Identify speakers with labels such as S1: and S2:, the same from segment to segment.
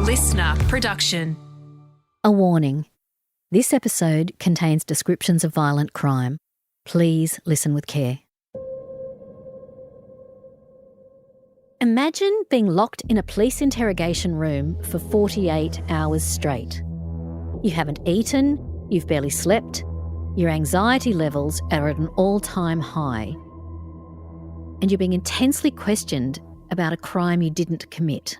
S1: LiSTNR production.
S2: A warning. This episode contains descriptions of violent crime. Please listen with care. Imagine being locked in a police interrogation room for 48 hours straight. You haven't eaten, you've barely slept, your anxiety levels are at an all-time high, and you're being intensely questioned about a crime you didn't commit.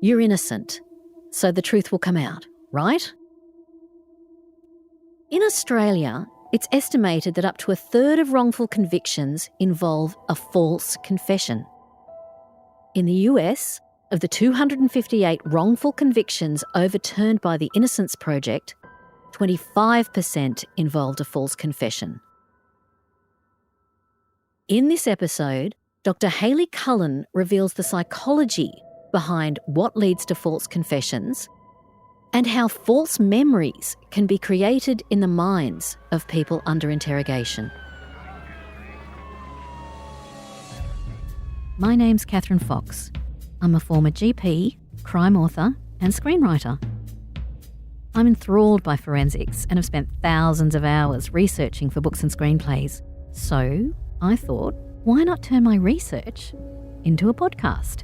S2: You're innocent, so the truth will come out, right? In Australia, it's estimated that up to a third of wrongful convictions involve a false confession. In the US, of the 258 wrongful convictions overturned by the Innocence Project, 25% involved a false confession. In this episode, Dr. Hayley Cullen reveals the psychology behind what leads to false confessions and how false memories can be created in the minds of people under interrogation. My name's Catherine Fox. I'm a former GP, crime author and screenwriter. I'm enthralled by forensics and have spent thousands of hours researching for books and screenplays. So I thought, why not turn my research into a podcast?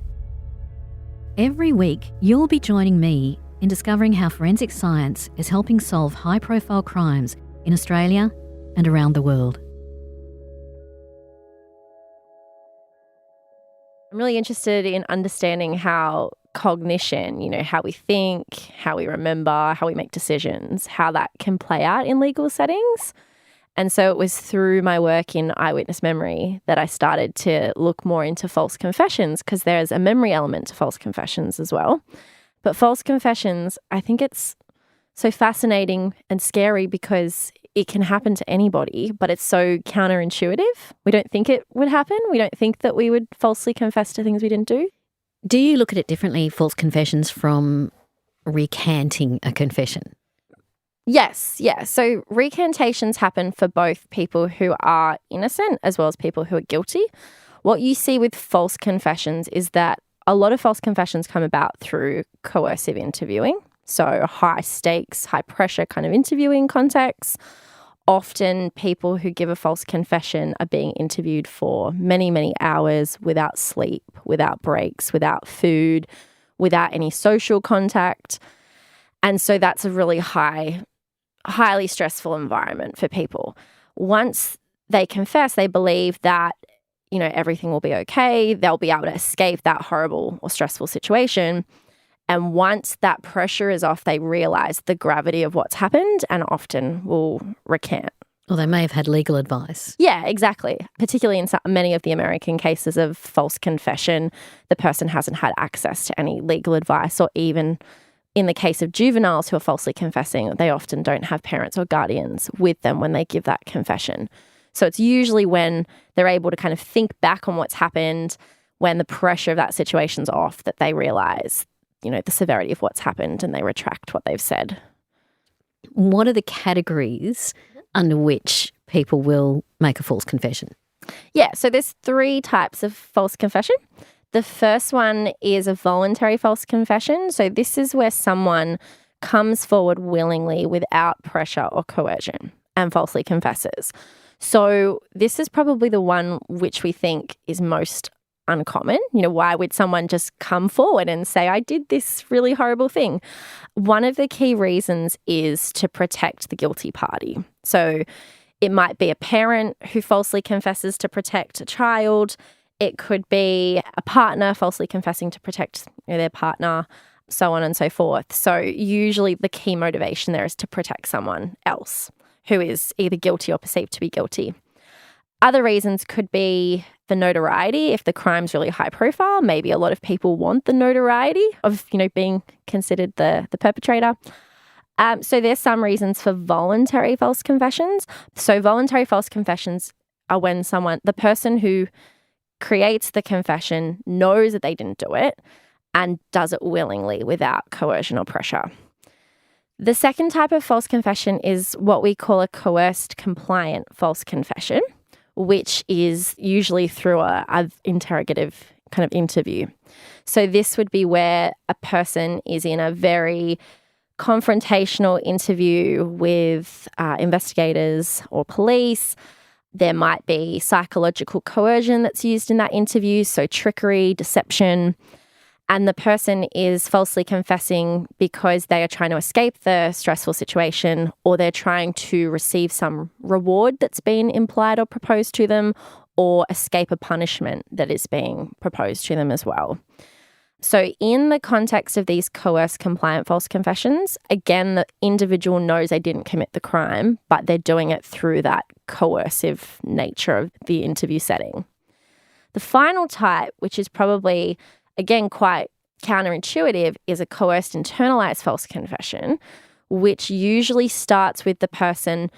S2: Every week, you'll be joining me in discovering how forensic science is helping solve high-profile crimes in Australia and around the world.
S3: I'm really interested in understanding how cognition, how we think, how we remember, how we make decisions, how that can play out in legal settings. And so it was through my work in eyewitness memory that I started to look more into false confessions, because there's a memory element to false confessions as well. But false confessions, I think it's so fascinating and scary because it can happen to anybody, but it's so counterintuitive. We don't think it would happen. We don't think that we would falsely confess to things we didn't do.
S2: Do you look at it differently, false confessions, from recanting a confession?
S3: Yes, yeah. So recantations happen for both people who are innocent as well as people who are guilty. What you see with false confessions is that a lot of false confessions come about through coercive interviewing. So high stakes, high pressure kind of interviewing contexts. Often people who give a false confession are being interviewed for many, many hours without sleep, without breaks, without food, without any social contact. And so that's a really highly stressful environment for people. Once they confess, they believe that, everything will be okay. They'll be able to escape that horrible or stressful situation. And once that pressure is off, they realise the gravity of what's happened and often will recant.
S2: Or they may have had legal advice.
S3: Yeah, exactly. Particularly in many of the American cases of false confession, the person hasn't had access to any legal advice, or even in the case of juveniles who are falsely confessing, they often don't have parents or guardians with them when they give that confession. So it's usually when they're able to kind of think back on what's happened, when the pressure of that situation's off, that they realise, the severity of what's happened and they retract what they've said.
S2: What are the categories under which people will make a false confession?
S3: Yeah, so there's 3 types of false confession. The first one is a voluntary false confession. So this is where someone comes forward willingly without pressure or coercion and falsely confesses. So this is probably the one which we think is most uncommon. Why would someone just come forward and say, I did this really horrible thing? One of the key reasons is to protect the guilty party. So it might be a parent who falsely confesses to protect a child. It could be a partner falsely confessing to protect their partner, so on and so forth. So usually the key motivation there is to protect someone else who is either guilty or perceived to be guilty. Other reasons could be the notoriety. If the crime's really high profile, maybe a lot of people want the notoriety of, being considered the perpetrator. So there's some reasons for voluntary false confessions. So voluntary false confessions are when the person who creates the confession knows that they didn't do it and does it willingly without coercion or pressure. The second type of false confession is what we call a coerced compliant false confession, which is usually through a interrogative kind of interview. So this would be where a person is in a very confrontational interview with investigators or police. There might be psychological coercion that's used in that interview, so trickery, deception. And the person is falsely confessing because they are trying to escape the stressful situation, or they're trying to receive some reward that's been implied or proposed to them, or escape a punishment that is being proposed to them as well. So in the context of these coerced compliant false confessions, again, the individual knows they didn't commit the crime, but they're doing it through that coercive nature of the interview setting. The final type, which is probably, again, quite counterintuitive, is a coerced internalized false confession, which usually starts with the person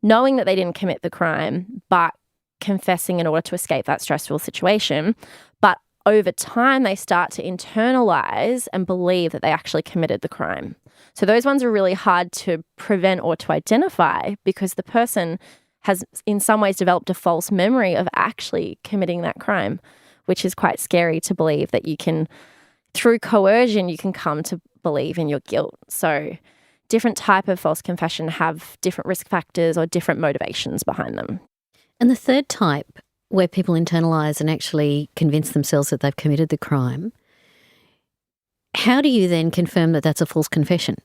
S3: knowing that they didn't commit the crime, but confessing in order to escape that stressful situation. But over time, they start to internalize and believe that they actually committed the crime. So those ones are really hard to prevent or to identify because the person has in some ways developed a false memory of actually committing that crime, which is quite scary to believe that you can, through coercion, you can come to believe in your guilt. So different type of false confession have different risk factors or different motivations behind them.
S2: And the third type, where people internalise and actually convince themselves that they've committed the crime, how do you then confirm that that's a false confession?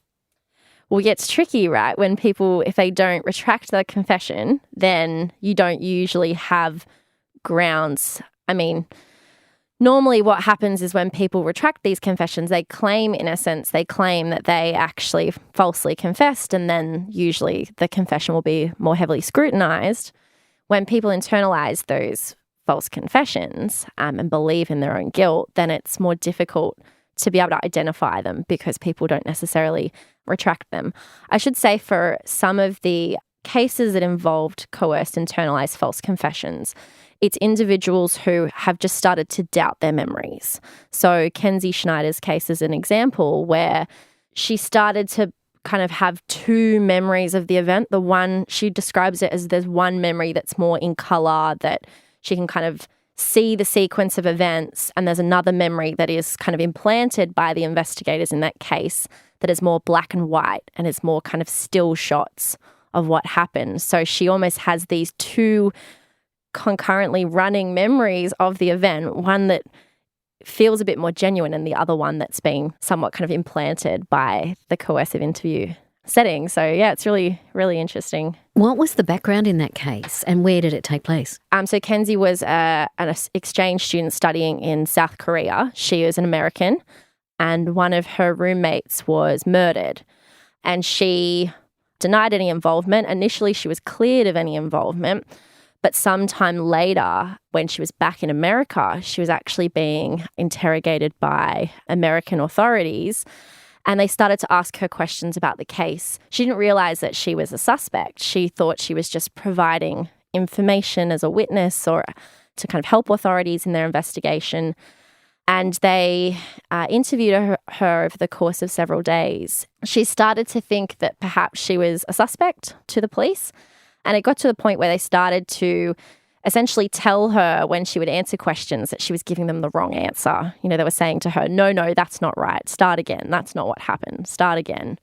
S3: Well, yeah, it's tricky, right? When people, if they don't retract their confession, then you don't usually have grounds. I mean, normally what happens is when people retract these confessions, they claim innocence, they claim that they actually falsely confessed, and then usually the confession will be more heavily scrutinised. When people internalize those false confessions and believe in their own guilt, then it's more difficult to be able to identify them because people don't necessarily retract them. I should say for some of the cases that involved coerced internalized false confessions, it's individuals who have just started to doubt their memories. So Kenzie Schneider's case is an example where she started to kind of have two memories of the event. The one, she describes it as there's one memory that's more in colour, that she can kind of see the sequence of events, and there's another memory that is kind of implanted by the investigators in that case that is more black and white and is more kind of still shots of what happened. So she almost has these two concurrently running memories of the event, one that feels a bit more genuine and the other one that's being somewhat kind of implanted by the coercive interview setting. So yeah, it's really, really interesting.
S2: What was the background in that case and where did it take place?
S3: So Kenzie was an exchange student studying in South Korea. She is an American and one of her roommates was murdered, and she denied any involvement. Initially, she was cleared of any involvement. But sometime later, when she was back in America, she was actually being interrogated by American authorities, and they started to ask her questions about the case. She didn't realize that she was a suspect. She thought she was just providing information as a witness or to kind of help authorities in their investigation. And they interviewed her over the course of several days. She started to think that perhaps she was a suspect to the police. And it got to the point where they started to essentially tell her when she would answer questions that she was giving them the wrong answer. You know, they were saying to her, no, that's not right. Start again. That's not what happened. Start again.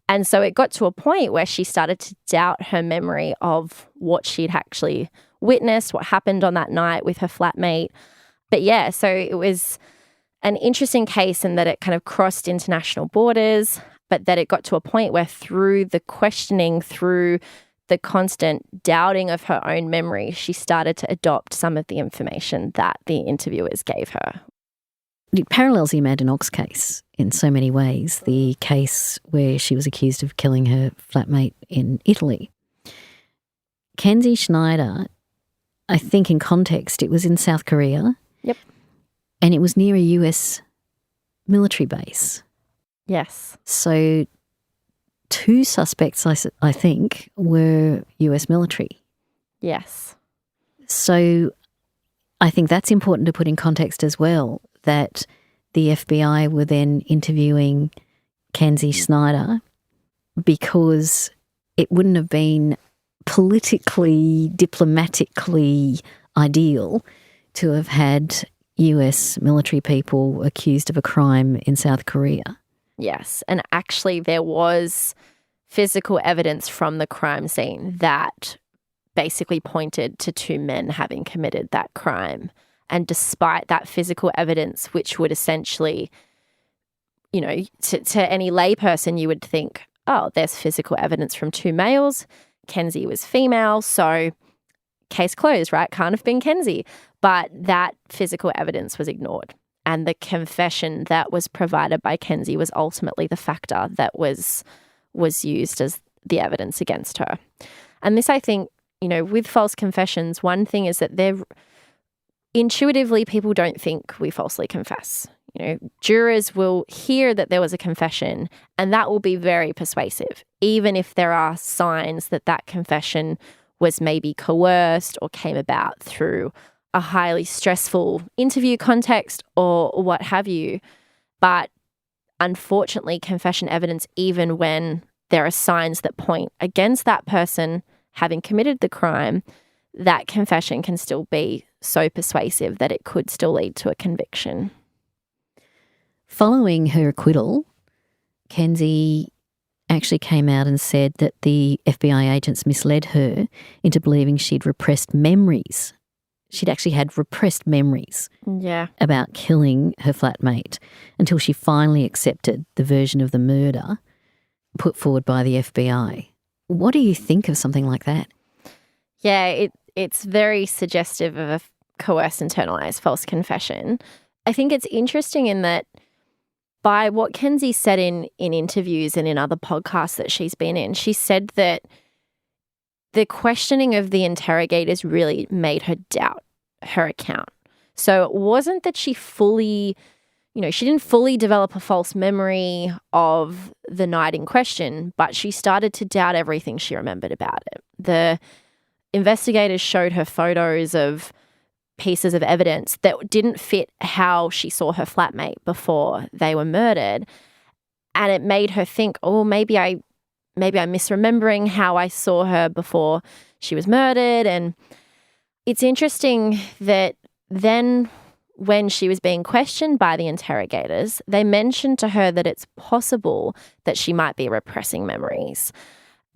S3: And so it got to a point where she started to doubt her memory of what she'd actually witnessed, what happened on that night with her flatmate. But yeah, so it was an interesting case in that it kind of crossed international borders, but that it got to a point where through the questioning, through the constant doubting of her own memory, she started to adopt some of the information that the interviewers gave her.
S2: It parallels the Amanda Knox case in so many ways, the case where she was accused of killing her flatmate in Italy. Kenzie Schneider, I think in context, it was in South Korea.
S3: Yep.
S2: And it was near a US military base.
S3: Yes.
S2: So two suspects, I think, were US military.
S3: Yes.
S2: So I think that's important to put in context as well, that the FBI were then interviewing Kenzie Schneider because it wouldn't have been politically, diplomatically ideal to have had US military people accused of a crime in South Korea.
S3: Yes, and actually there was physical evidence from the crime scene that basically pointed to two men having committed that crime. And despite that physical evidence, which would essentially, you know, to any layperson, you would think, oh, there's physical evidence from two males. Kenzie was female, so case closed, right? Can't have been Kenzie. But that physical evidence was ignored. And the confession that was provided by Kenzie was ultimately the factor that was used as the evidence against her. And this, I think, you know, with false confessions, one thing is that they're intuitively, people don't think we falsely confess. You know, jurors will hear that there was a confession and that will be very persuasive, even if there are signs that that confession was maybe coerced or came about through a highly stressful interview context or what have you. But unfortunately, confession evidence, even when there are signs that point against that person having committed the crime, that confession can still be so persuasive that it could still lead to a conviction.
S2: Following her acquittal, Kenzie actually came out and said that the FBI agents misled her into believing she'd repressed memories. She'd actually had repressed memories about killing her flatmate until she finally accepted the version of the murder put forward by the FBI. What do you think of something like that?
S3: Yeah, it's very suggestive of a coerced, internalized false confession. I think it's interesting in that by what Kenzie said in interviews and in other podcasts that she's been in, she said that the questioning of the interrogators really made her doubt her account. So it wasn't that she fully, you know, she didn't fully develop a false memory of the night in question, but she started to doubt everything she remembered about it. The investigators showed her photos of pieces of evidence that didn't fit how she saw her flatmate before they were murdered. And it made her think, oh, maybe I'm misremembering how I saw her before she was murdered. And it's interesting that then when she was being questioned by the interrogators, they mentioned to her that it's possible that she might be repressing memories.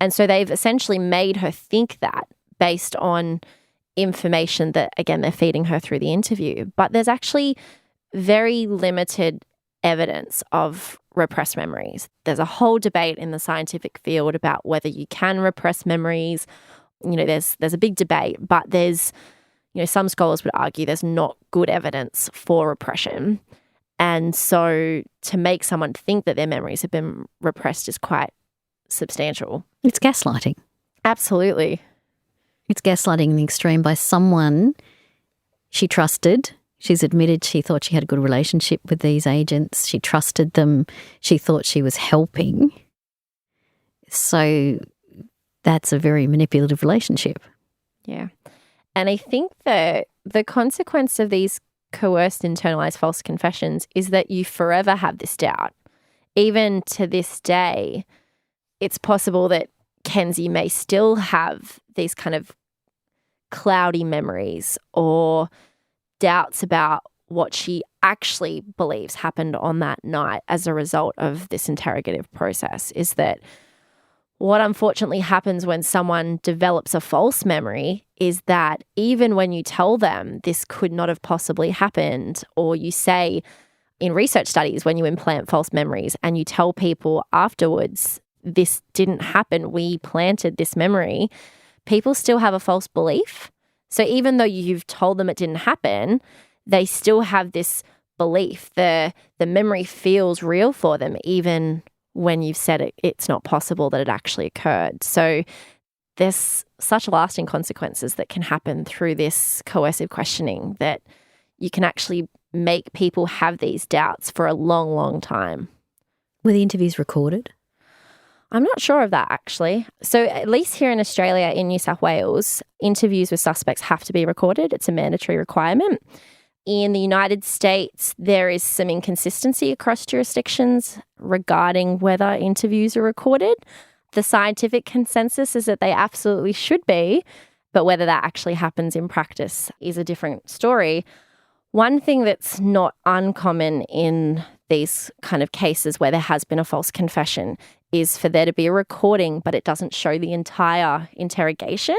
S3: And so they've essentially made her think that based on information that, again, they're feeding her through the interview. But there's actually very limited evidence of repressed memories. There's a whole debate in the scientific field about whether you can repress memories. You know, there's a big debate, but there's, you know, some scholars would argue there's not good evidence for repression. And so to make someone think that their memories have been repressed is quite substantial.
S2: It's gaslighting.
S3: Absolutely.
S2: It's gaslighting in the extreme by someone she trusted. She's admitted she thought she had a good relationship with these agents. She trusted them. She thought she was helping. So that's a very manipulative relationship.
S3: Yeah. And I think that the consequence of these coerced, internalized false confessions is that you forever have this doubt. Even to this day, it's possible that Kenzie may still have these kind of cloudy memories or doubts about what she actually believes happened on that night as a result of this interrogative process. Is that what unfortunately happens when someone develops a false memory is that even when you tell them this could not have possibly happened, or you say in research studies when you implant false memories and you tell people afterwards this didn't happen, we planted this memory, people still have a false belief. So even though you've told them it didn't happen, they still have this belief. The memory feels real for them, even when you've said it's not possible that it actually occurred. So there's such lasting consequences that can happen through this coercive questioning that you can actually make people have these doubts for a long, long time.
S2: Were the interviews recorded?
S3: I'm not sure of that, actually. So at least here in Australia, in New South Wales, interviews with suspects have to be recorded. It's a mandatory requirement. In the United States, there is some inconsistency across jurisdictions regarding whether interviews are recorded. The scientific consensus is that they absolutely should be, but whether that actually happens in practice is a different story. One thing that's not uncommon in these kind of cases where there has been a false confession is for there to be a recording, but it doesn't show the entire interrogation.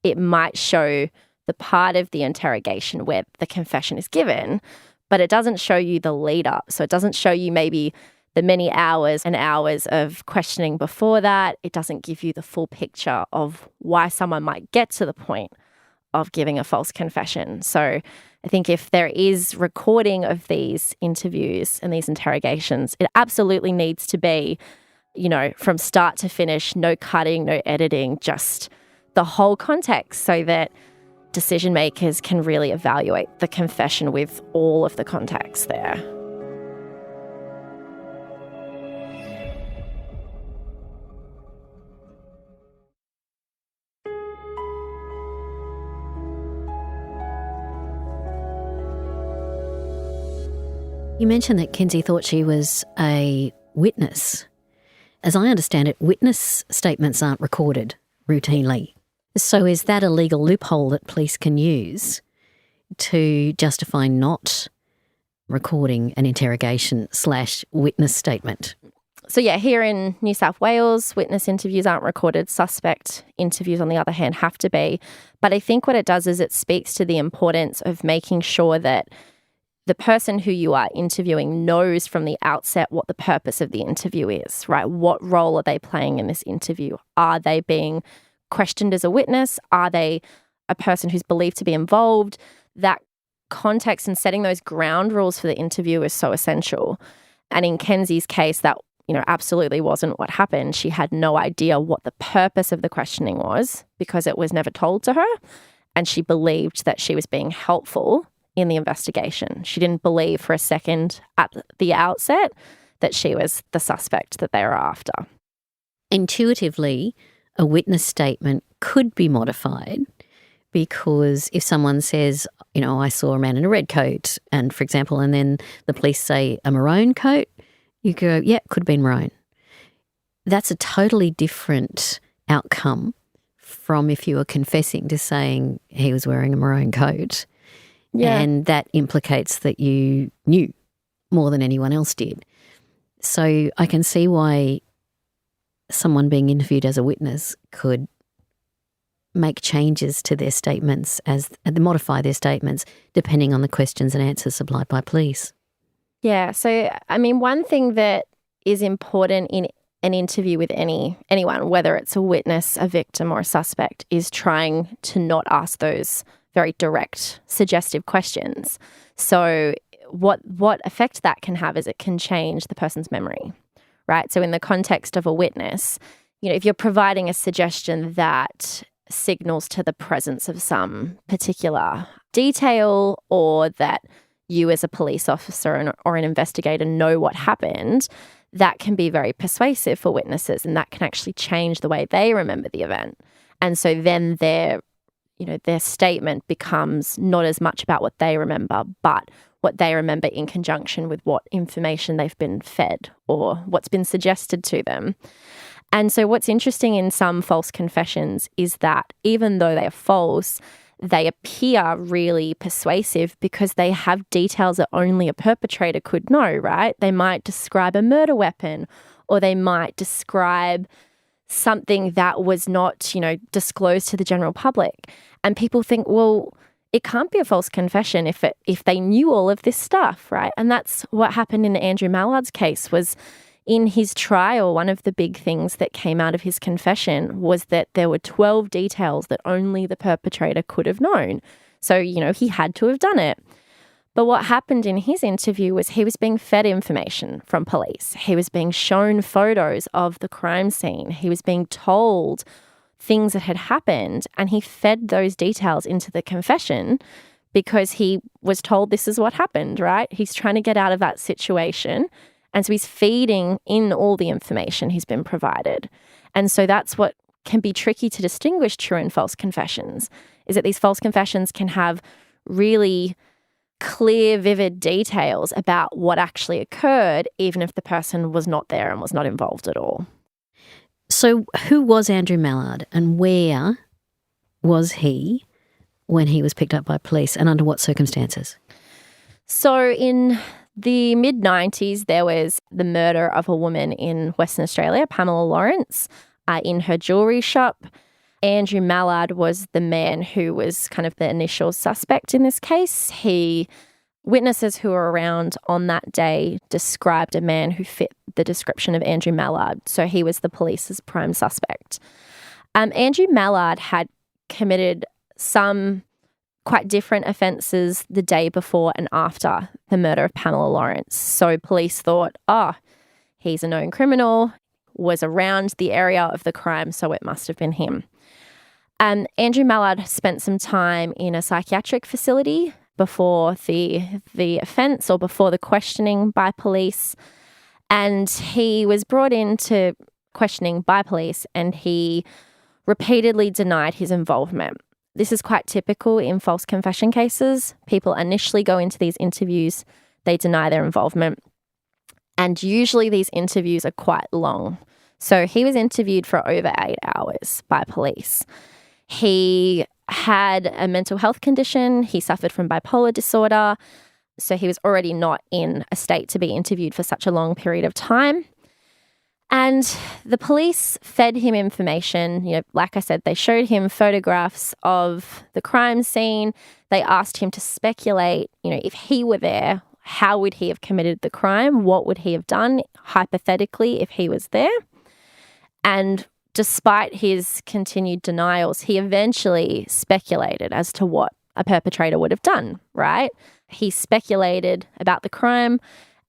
S3: It might show the part of the interrogation where the confession is given, but it doesn't show you the lead up. So it doesn't show you maybe the many hours and hours of questioning before that. It doesn't give you the full picture of why someone might get to the point of giving a false confession. So I think if there is recording of these interviews and these interrogations, it absolutely needs to be, from start to finish, no cutting, no editing, just the whole context so that decision makers can really evaluate the confession with all of the context there.
S2: You mentioned that Kinsey thought she was a witness. As I understand it, witness statements aren't recorded routinely. So is that a legal loophole that police can use to justify not recording an interrogation/witness statement?
S3: So yeah, here in New South Wales, witness interviews aren't recorded. Suspect interviews, on the other hand, have to be. But I think what it does is it speaks to the importance of making sure that the person who you are interviewing knows from the outset what the purpose of the interview is, right? What role are they playing in this interview? Are they being questioned as a witness? Are they a person who's believed to be involved? That context and setting those ground rules for the interview is so essential. And in Kinsey's case, that absolutely wasn't what happened. She had no idea what the purpose of the questioning was because it was never told to her. And she believed that she was being helpful in the investigation. She didn't believe for a second at the outset that she was the suspect that they were after.
S2: Intuitively, a witness statement could be modified because if someone says, I saw a man in a red coat, and for example, and then the police say a maroon coat, you go, yeah, could have been maroon. That's a totally different outcome from if you were confessing to saying he was wearing a maroon coat. Yeah. And that implicates that you knew more than anyone else did. So I can see why someone being interviewed as a witness could make changes to their statements modify their statements depending on the questions and answers supplied by police.
S3: Yeah. So, one thing that is important in an interview with anyone, whether it's a witness, a victim or a suspect, is trying to not ask those very direct, suggestive questions. So what effect that can have is it can change the person's memory, right? So in the context of a witness, if you're providing a suggestion that signals to the presence of some particular detail or that you as a police officer or an investigator know what happened, that can be very persuasive for witnesses and that can actually change the way they remember the event. And so then their statement becomes not as much about what they remember, but what they remember in conjunction with what information they've been fed or what's been suggested to them. And so what's interesting in some false confessions is that even though they're false, they appear really persuasive because they have details that only a perpetrator could know, right? They might describe a murder weapon or they might describe something that was not, disclosed to the general public. And people think, well, it can't be a false confession if they knew all of this stuff, right? And that's what happened in Andrew Mallard's case. Was in his trial, one of the big things that came out of his confession was that there were 12 details that only the perpetrator could have known. So, he had to have done it. But what happened in his interview was he was being fed information from police. He was being shown photos of the crime scene. He was being told things that had happened, and he fed those details into the confession because he was told this is what happened, right? He's trying to get out of that situation. And so he's feeding in all the information he's been provided. And so that's what can be tricky to distinguish true and false confessions, is that these false confessions can have really clear, vivid details about what actually occurred, even if the person was not there and was not involved at all.
S2: So who was Andrew Mallard and where was he when he was picked up by police and under what circumstances?
S3: So in the mid-90s, there was the murder of a woman in Western Australia, Pamela Lawrence, in her jewellery shop. Andrew Mallard was the man who was kind of the initial suspect in this case. Witnesses who were around on that day described a man who fit the description of Andrew Mallard, so he was the police's prime suspect. Andrew Mallard had committed some quite different offences the day before and after the murder of Pamela Lawrence. So police thought, he's a known criminal, was around the area of the crime, so it must have been him. Andrew Mallard spent some time in a psychiatric facility before the offence or before the questioning by police. And he was brought into questioning by police and he repeatedly denied his involvement. This is quite typical in false confession cases. People initially go into these interviews, they deny their involvement. And usually these interviews are quite long. So he was interviewed for over 8 hours by police. He had a mental health condition. He suffered from bipolar disorder. So he was already not in a state to be interviewed for such a long period of time. And the police fed him information. Like I said, they showed him photographs of the crime scene. They asked him to speculate, if he were there, how would he have committed the crime? What would he have done, hypothetically, if he was there? And despite his continued denials, he eventually speculated as to what a perpetrator would have done, right? He speculated about the crime,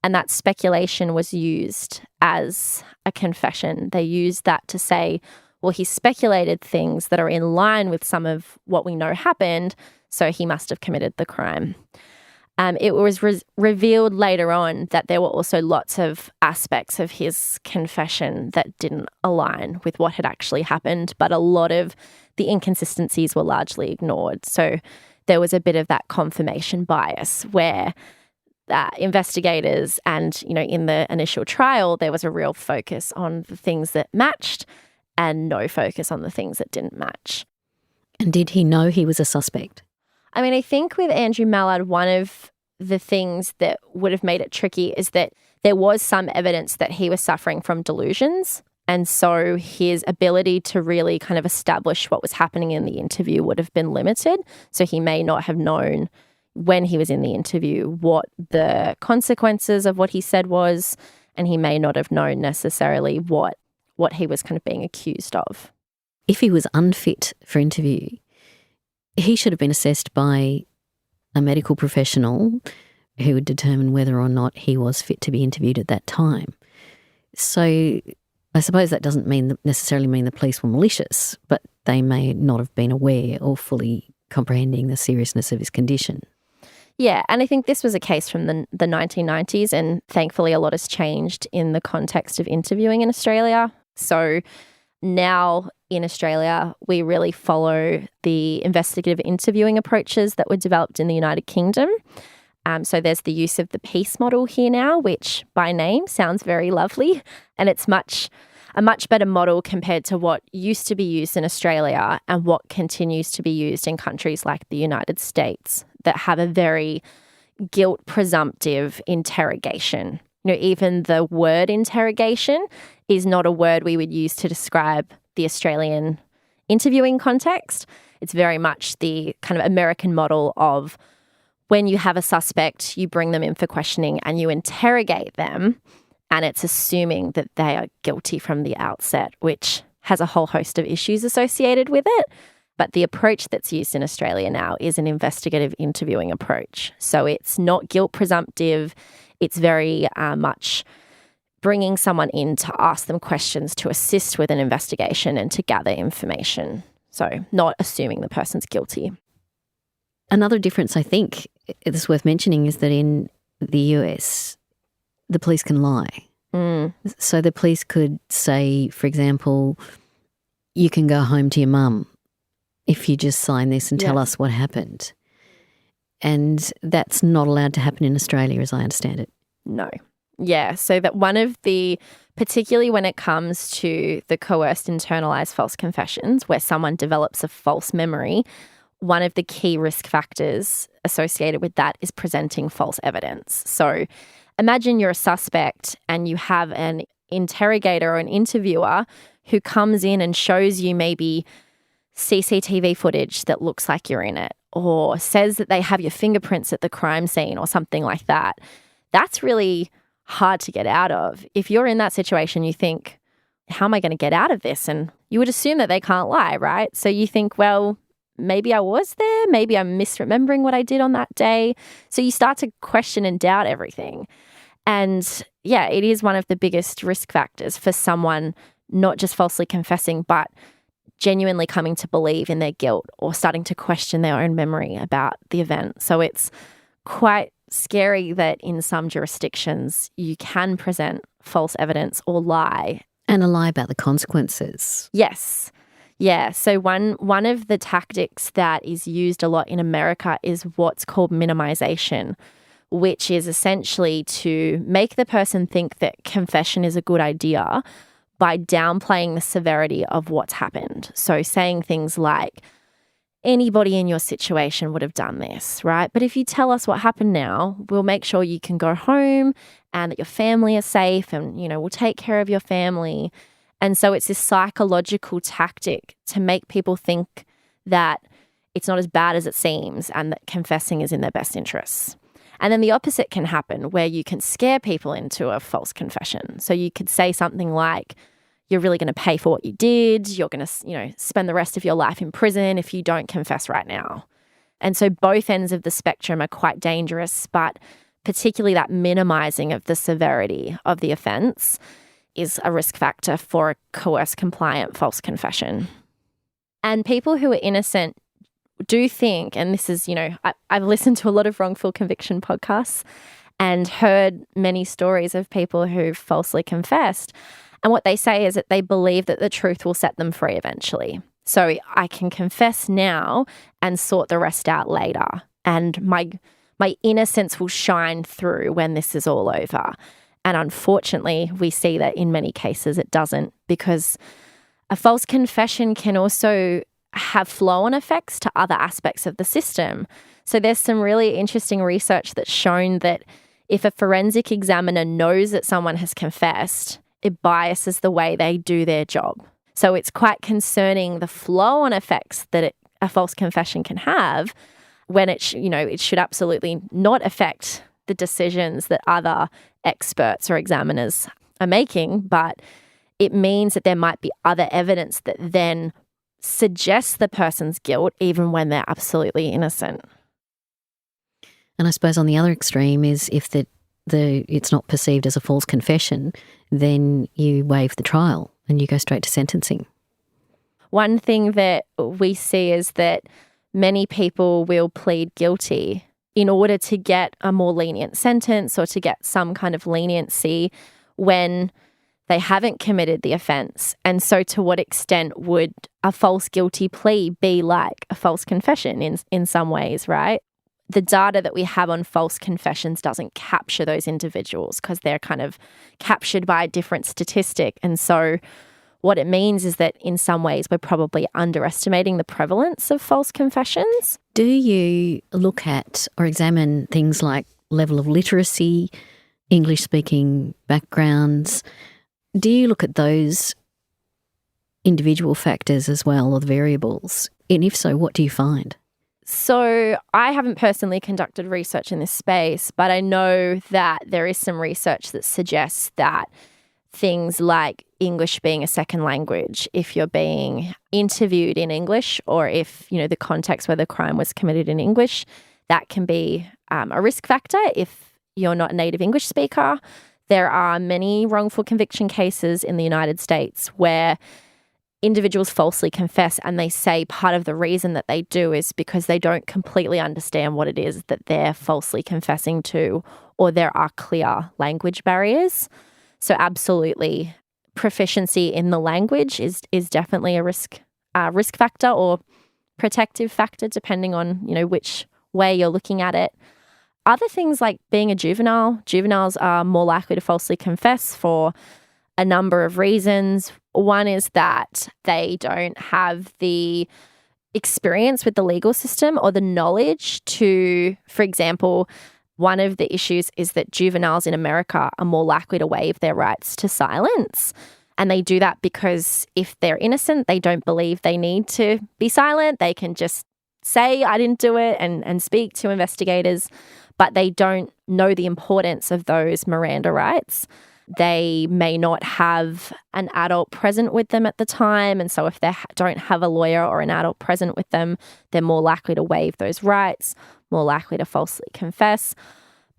S3: and that speculation was used as a confession. They used that to say, well, he speculated things that are in line with some of what we know happened, so he must have committed the crime. It was revealed later on that there were also lots of aspects of his confession that didn't align with what had actually happened, but a lot of the inconsistencies were largely ignored. So there was a bit of that confirmation bias where investigators and, in the initial trial, there was a real focus on the things that matched and no focus on the things that didn't match.
S2: And did he know he was a suspect?
S3: I think with Andrew Mallard, one of the things that would have made it tricky is that there was some evidence that he was suffering from delusions. And so his ability to really kind of establish what was happening in the interview would have been limited. So he may not have known when he was in the interview what the consequences of what he said was, and he may not have known necessarily what he was kind of being accused of.
S2: If he was unfit for interview, he should have been assessed by a medical professional who would determine whether or not he was fit to be interviewed at that time. So I suppose that doesn't necessarily mean the police were malicious, but they may not have been aware or fully comprehending the seriousness of his condition.
S3: Yeah, and I think this was a case from the 1990s, and thankfully a lot has changed in the context of interviewing in Australia. So now in Australia, we really follow the investigative interviewing approaches that were developed in the United Kingdom. So there's the use of the PEACE model here now, which by name sounds very lovely, and it's a much better model compared to what used to be used in Australia and what continues to be used in countries like the United States that have a very guilt presumptive interrogation. Even the word interrogation is not a word we would use to describe the Australian interviewing context. It's very much the kind of American model of when you have a suspect, you bring them in for questioning and you interrogate them, and it's assuming that they are guilty from the outset, which has a whole host of issues associated with it. But the approach that's used in Australia now is an investigative interviewing approach. So it's not guilt presumptive. It's very much bringing someone in to ask them questions to assist with an investigation and to gather information. So not assuming the person's guilty.
S2: Another difference, I think, that's worth mentioning is that in the US, the police can lie. So the police could say, for example, you can go home to your mum if you just sign this and tell us what happened. And that's not allowed to happen in Australia, as I understand it.
S3: No. Yeah, so that one of the, particularly when it comes to the coerced internalized false confessions, where someone develops a false memory, one of the key risk factors associated with that is presenting false evidence. So imagine you're a suspect and you have an interrogator or an interviewer who comes in and shows you maybe CCTV footage that looks like you're in it, or says that they have your fingerprints at the crime scene or something like that. That's really hard to get out of. If you're in that situation, you think, how am I going to get out of this? And you would assume that they can't lie, right? So you think, well, maybe I was there. Maybe I'm misremembering what I did on that day. So you start to question and doubt everything. And yeah, it is one of the biggest risk factors for someone not just falsely confessing, but genuinely coming to believe in their guilt or starting to question their own memory about the event. So it's quite scary that in some jurisdictions you can present false evidence or lie.
S2: And a lie about the consequences.
S3: Yes. Yeah. So one of the tactics that is used a lot in America is what's called minimization, which is essentially to make the person think that confession is a good idea by downplaying the severity of what's happened. So saying things like, anybody in your situation would have done this, right? But if you tell us what happened now, we'll make sure you can go home and that your family are safe and, we'll take care of your family. And so it's this psychological tactic to make people think that it's not as bad as it seems and that confessing is in their best interests. And then the opposite can happen where you can scare people into a false confession. So you could say something like, you're really going to pay for what you did. You're going to, spend the rest of your life in prison if you don't confess right now. And so both ends of the spectrum are quite dangerous, but particularly that minimizing of the severity of the offense is a risk factor for a coerced compliant false confession. And people who are innocent do think, and this is, I've listened to a lot of wrongful conviction podcasts and heard many stories of people who falsely confessed. And what they say is that they believe that the truth will set them free eventually. So I can confess now and sort the rest out later. And my innocence will shine through when this is all over. And unfortunately, we see that in many cases it doesn't, because a false confession can also have flow-on effects to other aspects of the system. So there's some really interesting research that's shown that if a forensic examiner knows that someone has confessed, it biases the way they do their job. So it's quite concerning the flow-on effects that a false confession can have when it should absolutely not affect the decisions that other experts or examiners are making, but it means that there might be other evidence that then suggests the person's guilt even when they're absolutely innocent.
S2: And I suppose on the other extreme is if it's not perceived as a false confession, then you waive the trial and you go straight to sentencing.
S3: One thing that we see is that many people will plead guilty in order to get a more lenient sentence or to get some kind of leniency when they haven't committed the offence. And so to what extent would a false guilty plea be like a false confession in some ways, right? The data that we have on false confessions doesn't capture those individuals because they're kind of captured by a different statistic. And so what it means is that in some ways we're probably underestimating the prevalence of false confessions.
S2: Do you look at or examine things like level of literacy, English-speaking backgrounds? Do you look at those individual factors as well, or the variables? And if so, what do you find?
S3: So I haven't personally conducted research in this space, but I know that there is some research that suggests that things like English being a second language, if you're being interviewed in English or if, the context where the crime was committed in English, that can be a risk factor if you're not a native English speaker. There are many wrongful conviction cases in the United States where individuals falsely confess and they say part of the reason that they do is because they don't completely understand what it is that they're falsely confessing to, or there are clear language barriers. So absolutely, proficiency in the language is definitely a risk factor or protective factor, depending on, which way you're looking at it. Other things like being a juvenile. Juveniles are more likely to falsely confess for a number of reasons. One is that they don't have the experience with the legal system or the knowledge to, for example, one of the issues is that juveniles in America are more likely to waive their rights to silence. And they do that because if they're innocent, they don't believe they need to be silent. They can just say, I didn't do it, and speak to investigators, but they don't know the importance of those Miranda rights. They may not have an adult present with them at the time. And so if they don't have a lawyer or an adult present with them, they're more likely to waive those rights, more likely to falsely confess.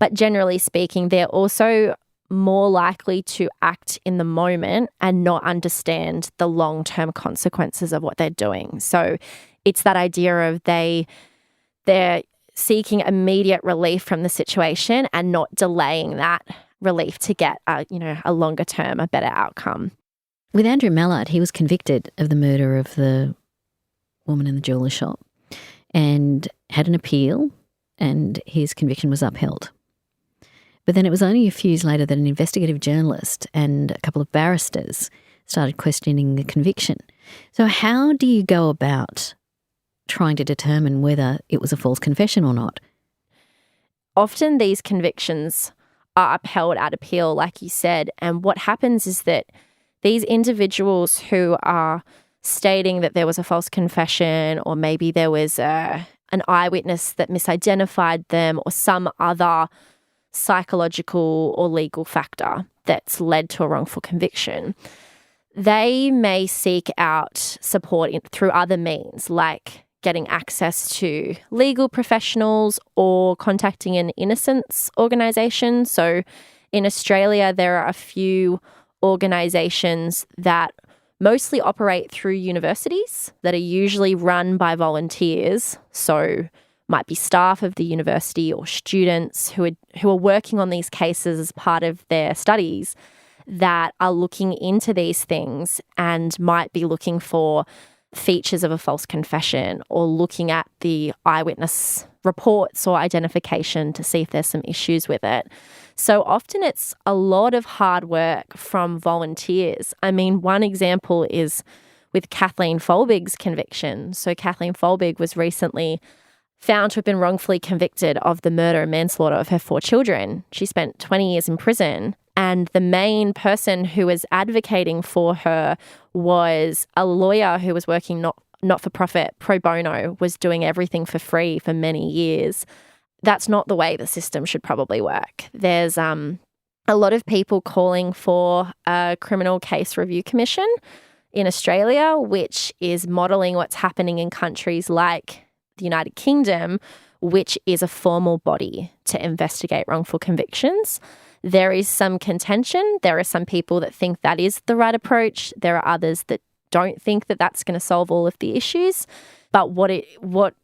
S3: But generally speaking, they're also more likely to act in the moment and not understand the long-term consequences of what they're doing. So it's that idea of they're seeking immediate relief from the situation and not delaying that relief to get a longer term, a better outcome.
S2: With Andrew Mallard, he was convicted of the murder of the woman in the jeweller shop and had an appeal, and his conviction was upheld. But then it was only a few years later that an investigative journalist and a couple of barristers started questioning the conviction. So how do you go about trying to determine whether it was a false confession or not?
S3: Often these convictions are upheld at appeal, like you said, and what happens is that these individuals who are stating that there was a false confession, or maybe there was an eyewitness that misidentified them, or some other psychological or legal factor that's led to a wrongful conviction, they may seek out support through other means, like getting access to legal professionals or contacting an innocence organisation. So in Australia, there are a few organisations that mostly operate through universities that are usually run by volunteers. So might be staff of the university or students who are working on these cases as part of their studies that are looking into these things and might be looking for features of a false confession or looking at the eyewitness reports or identification to see if there's some issues with it. So often it's a lot of hard work from volunteers. I mean, one example is with Kathleen Folbig's conviction. So Kathleen Folbig was recently found to have been wrongfully convicted of the murder and manslaughter of her 4 children. She spent 20 years in prison, and the main person who was advocating for her was a lawyer who was working not-for-profit pro bono, was doing everything for free for many years. That's not the way the system should probably work. There's a lot of people calling for a criminal case review commission in Australia, which is modelling what's happening in countries like the United Kingdom, which is a formal body to investigate wrongful convictions. There is some contention. There are some people that think that is the right approach. There are others that don't think that that's going to solve all of the issues. But what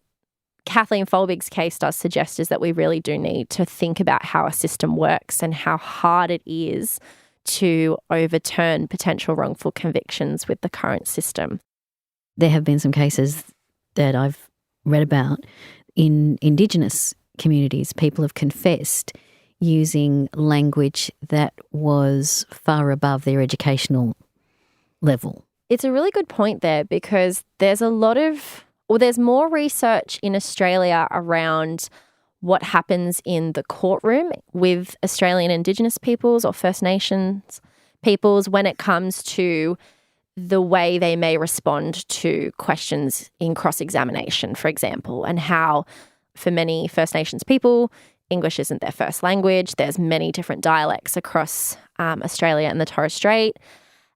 S3: Kathleen Folbig's case does suggest is that we really do need to think about how a system works and how hard it is to overturn potential wrongful convictions with the current system.
S2: There have been some cases that I've read about in Indigenous communities. People have confessed using language that was far above their educational level.
S3: It's a really good point there, because there's there's more research in Australia around what happens in the courtroom with Australian Indigenous peoples or First Nations peoples when it comes to the way they may respond to questions in cross-examination, for example, and how for many First Nations people, English isn't their first language. There's many different dialects across Australia and the Torres Strait.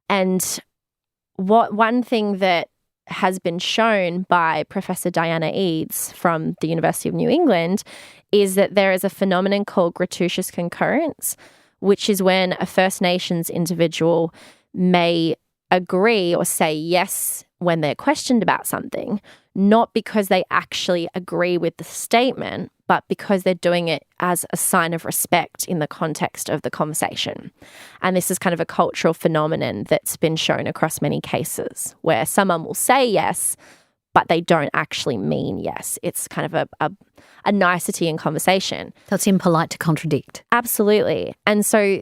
S3: And one thing that has been shown by Professor Diana Eads from the University of New England is that there is a phenomenon called gratuitous concurrence, which is when a First Nations individual may agree or say yes when they're questioned about something, not because they actually agree with the statement, but because they're doing it as a sign of respect in the context of the conversation. And this is kind of a cultural phenomenon that's been shown across many cases where someone will say yes, but they don't actually mean yes. It's kind of a nicety in conversation.
S2: So it's impolite to contradict.
S3: Absolutely. And so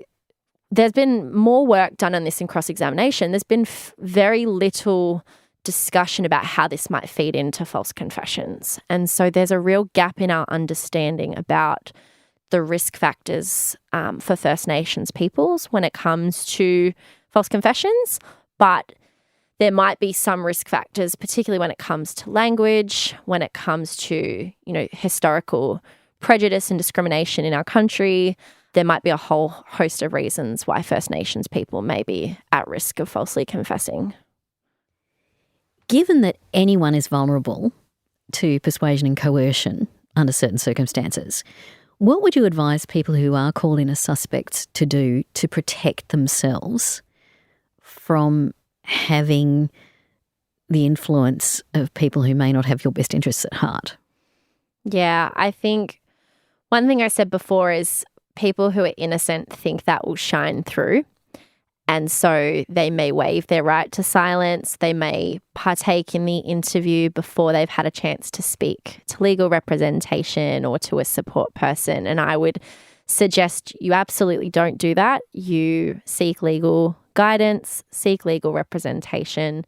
S3: there's been more work done on this in cross-examination. There's been very little discussion about how this might feed into false confessions. And so there's a real gap in our understanding about the risk factors for First Nations peoples when it comes to false confessions, but there might be some risk factors, particularly when it comes to language, when it comes to, historical prejudice and discrimination in our country. There might be a whole host of reasons why First Nations people may be at risk of falsely confessing.
S2: Given that anyone is vulnerable to persuasion and coercion under certain circumstances, what would you advise people who are called in as suspects to do to protect themselves from having the influence of people who may not have your best interests at heart?
S3: Yeah, I think one thing I said before is people who are innocent think that will shine through. And so they may waive their right to silence. They may partake in the interview before they've had a chance to speak to legal representation or to a support person. And I would suggest you absolutely don't do that. You seek legal guidance, seek legal representation,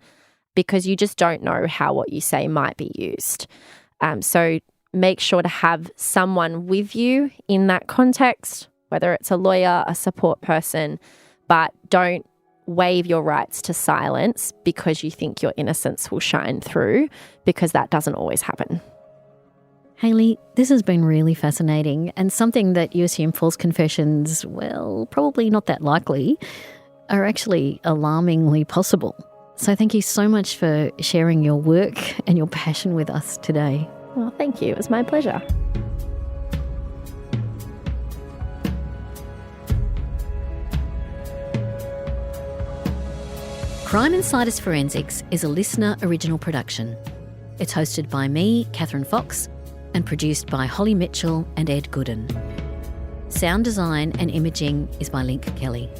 S3: because you just don't know how what you say might be used. So make sure to have someone with you in that context, whether it's a lawyer, a support person, but don't waive your rights to silence because you think your innocence will shine through, because that doesn't always happen.
S2: Hayley, this has been really fascinating, and something that you assume false confessions, well, probably not that likely, are actually alarmingly possible. So thank you so much for sharing your work and your passion with us today.
S3: Well, thank you. It was my pleasure.
S2: Crime Insiders Forensics is a LiSTNR original production. It's hosted by me, Catherine Fox, and produced by Holly Mitchell and Ed Gooden. Sound design and imaging is by Link Kelly.